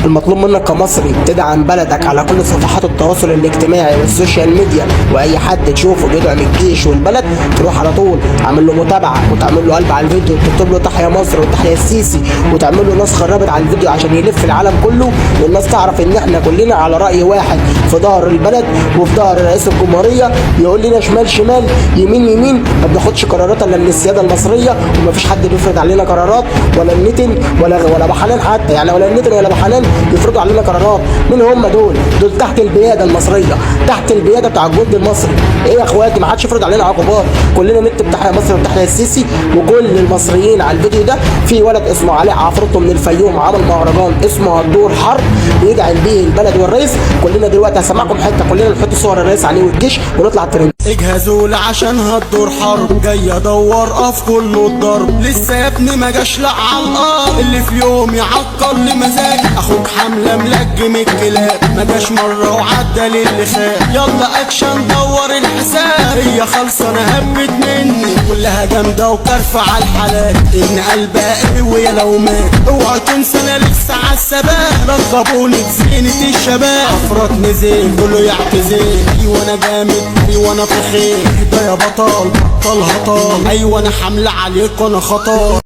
المطلوب منك كمصري تدعم بلدك على كل صفحات التواصل الاجتماعي والسوشيال ميديا، واي حد تشوفه بيدعم الجيش والبلد تروح على طول تعمل له متابعه وتعمل له قلب على الفيديو وتكتب له تحيا مصر وتحيا السيسي وتعمل له نسخه رابط على الفيديو عشان يلف العالم كله، والناس تعرف ان احنا كلنا على راي واحد في ظهر البلد وفي ظهر رئيس الجمهوريه. يقول لنا شمال شمال يمين يمين، ما بناخدش قرارات الا من السياده المصريه، ومفيش حد بيفرض علينا قرارات، ولا النتن ولا بحنان حتى، يعني ولا النتن ولا بحنان يفرضوا علينا قرارات. مين هم دول؟ دول تحت البياده المصريه، تحت البياده بتاع الجند المصري. ايه يا اخواتي، ما حدش يفرض علينا عقوبات، كلنا نكتب تحيا مصر وتحيا السيسي. وكل المصريين على الفيديو ده، في ولد اسمه علاء عفروتو من الفيوم عمل مهرجان اسمه الدور حرب بيدعم بيه البلد والرئيس. كلنا دلوقتي هسمعكم حته، كلنا نحط صور الرئيس عليه والجيش ونطلع الترند. اجهزوا لي عشان هتدور حرب، جاي ادور في كله الضرب، لسه يا ابني ما جاش لا على الارض اللي في يوم يعطل لي مزاج. اخوك حمله ملجم الكلاب، ما جاش مره وعدى للي خاب. يلا اكشن دور الحساب، هي خالصه انا هبت مني كلها جامده وكرفه على الحلال. ان قلبها قوي لو مات، اوعى تنسى انا لسه على الثبات. رغبوني بزينه الشباب، عفرات نزل كله يعتزل. ايوه انا جامد، ايوه انا فخير، ده يا بطل بطل هطال. ايوه انا حمله عليك وانا خطر.